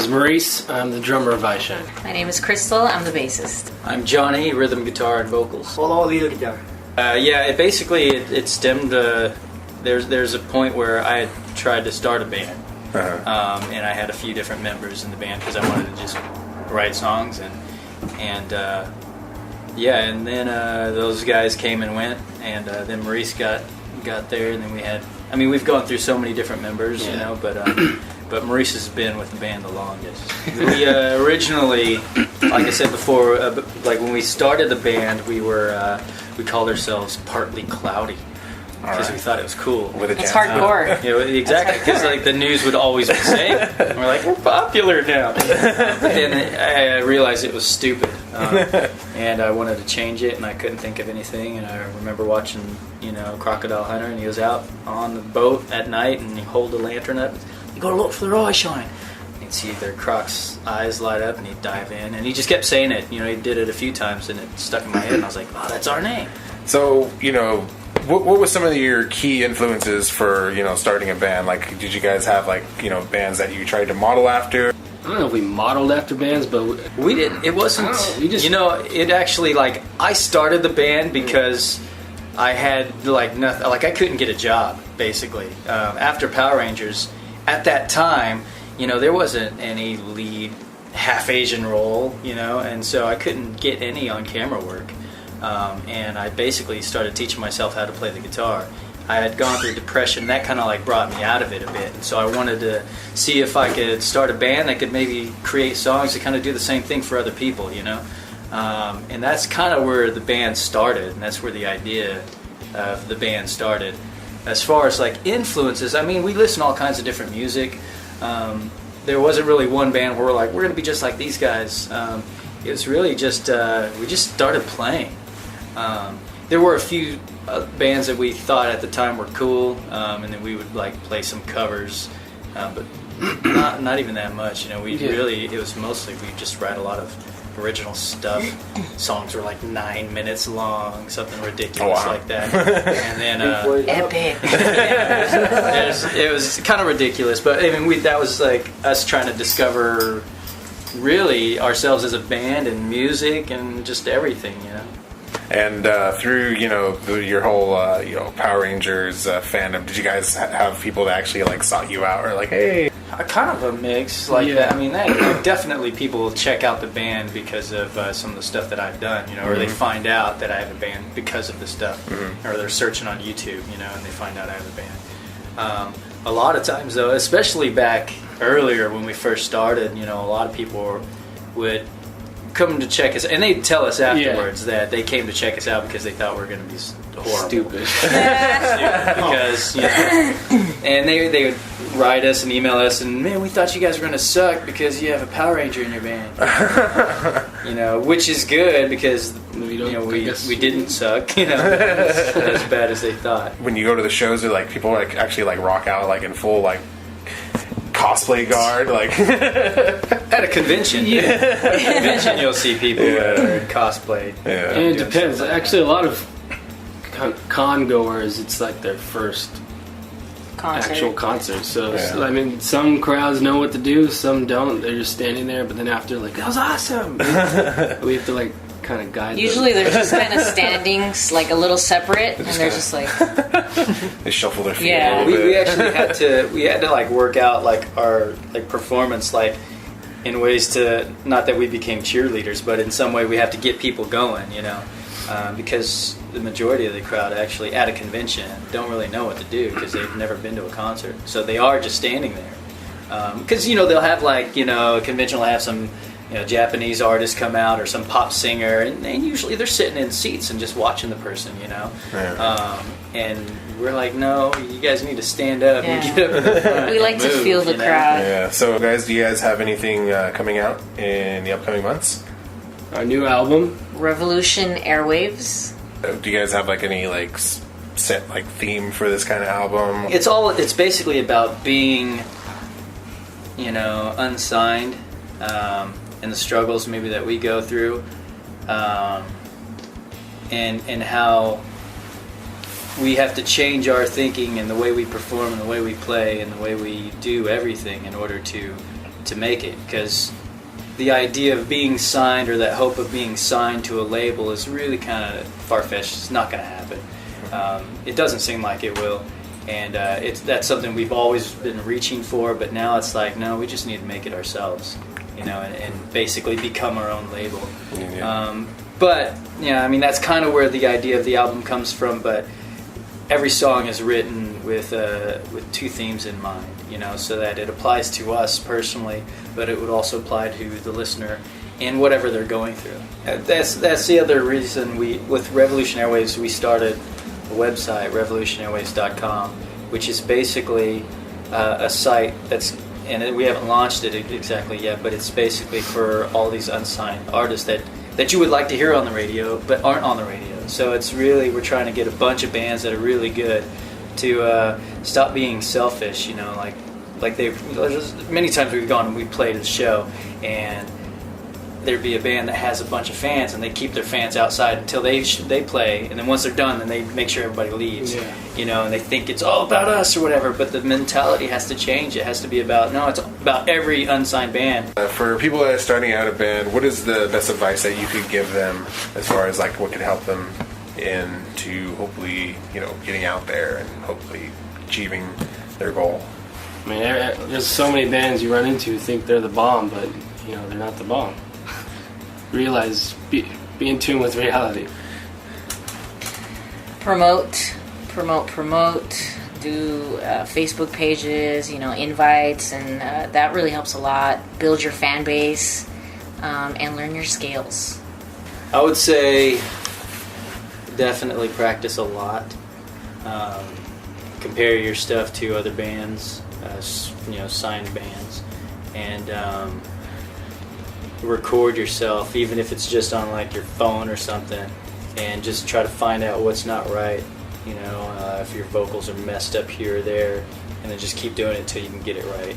is Maurice. I'm the drummer of Eyeshine. My name is Crystal. I'm the bassist. I'm Johnny, rhythm guitar and vocals. Solo lead guitar. It stemmed. There's a point where I had tried to start a band, and I had a few different members in the band because I wanted to just write songs and then those guys came and went, and then Maurice got there, and then we had. I mean, we've gone through so many different members, you know, but Maurice has been with the band the longest. We originally, like I said before, like when we started the band, we called ourselves Partly Cloudy. Because we thought it was cool. It's hardcore. Exactly. Because like the news would always be saying, we're like, we're popular now. But then I realized it was stupid, and I wanted to change it, and I couldn't think of anything. And I remember watching, Crocodile Hunter, and he was out on the boat at night, and he hold the lantern up. You gotta look for their eyeshine. You'd see their Croc's eyes light up, and he'd dive in, and he just kept saying it. He did it a few times, and it stuck in my head, and I was like, oh, that's our name. So, what was some of your key influences for, starting a band? Like, did you guys have, bands that you tried to model after? I don't know if we modeled after bands, but we didn't. It wasn't. It actually, I started the band because I had, nothing. I couldn't get a job, basically. After Power Rangers, at that time, there wasn't any lead half Asian role, and so I couldn't get any on-camera work. And I basically started teaching myself how to play the guitar. I had gone through depression. That kind of brought me out of it a bit. And so I wanted to see if I could start a band that could maybe create songs that kind of do the same thing for other people, And that's kind of where the band started, and that's where the idea of the band started. As far as influences, I mean, we listen to all kinds of different music. There wasn't really one band where we're going to be just like these guys. It was really just we just started playing. There were a few bands that we thought at the time were cool, and then we would play some covers, but not even that much. It was mostly we just write a lot of original stuff. Songs were 9 minutes long, something ridiculous like that, and then epic. It was kind of ridiculous, but I mean that was us trying to discover really ourselves as a band and music and just everything, And through your whole Power Rangers fandom, did you guys have people that actually sought you out or hey? Kind of a mix that. I mean, definitely people check out the band because of some of the stuff that I've done, or they find out that I have a band because of the stuff, or they're searching on YouTube, and they find out I have a band. A lot of times though, especially back earlier when we first started, a lot of people would come to check us, and they'd tell us afterwards that they came to check us out because they thought we were going to be horrible. Stupid. Because, and they would write us and email us, and man, we thought you guys were going to suck because you have a Power Ranger in your band. Which is good because we didn't suck, as bad as they thought. When you go to the shows, do people actually rock out in full cosplay guard at a convention? At a convention you'll see people that are in cosplay. And it depends. Actually, a lot of con goers, it's their first actual concert. So I mean, some crowds know what to do, some don't. They're just standing there, but then after that was awesome. We have to kind of guide Usually them. they're just kind of standing a little separate, and they're just they shuffle their feet Yeah. a little bit. We actually had to work out our performance in ways to, not that we became cheerleaders, but in some way we have to get people going, because the majority of the crowd actually at a convention don't really know what to do because they've never been to a concert, so they are just standing there. Because they'll have a convention will have some Japanese artist come out or some pop singer, and usually they're sitting in seats and just watching the person, and we're no, you guys need to stand up and get up in the front. We like to feel the crowd. Yeah. So guys, do you guys have anything coming out in the upcoming months? Our new album, Revolution Airwaves. Do you guys have any set theme for this kind of album? It's basically about being unsigned, and the struggles maybe that we go through, and how we have to change our thinking and the way we perform and the way we play and the way we do everything in order to to make it, because the idea of being signed, or that hope of being signed to a label, is really kind of far-fetched. It's not going to happen. It doesn't seem like it will, and that's something we've always been reaching for, but now it's like, no, we just need to make it ourselves, and basically become our own label. But yeah, I mean, that's kind of where the idea of the album comes from, but every song is written with two themes in mind, so that it applies to us personally, but it would also apply to the listener in whatever they're going through. That's the other reason with Revolution Airwaves, we started a website, revolutionairwaves.com, which is basically a site and we haven't launched it exactly yet, but it's basically for all these unsigned artists that you would like to hear on the radio, but aren't on the radio. So it's really, we're trying to get a bunch of bands that are really good to stop being selfish, like many times we've gone and we played a show, and there'd be a band that has a bunch of fans, and they keep their fans outside until they play, and then once they're done, then they make sure everybody leaves, and they think it's all about us or whatever, but the mentality has to change. It has to be about, no, it's about every unsigned band. For people that are starting out a band, what is the best advice that you could give them as far as like what could help them into hopefully, getting out there and hopefully achieving their goal? I mean, there's so many bands you run into who think they're the bomb, but they're not the bomb. Realize, be in tune with reality. Promote. Do Facebook pages, invites, and that really helps a lot. Build your fan base, and learn your scales. I would say definitely practice a lot. Compare your stuff to other bands, signed bands, and record yourself, even if it's just on like your phone or something, and just try to find out what's not right, if your vocals are messed up here or there, and then just keep doing it until you can get it right.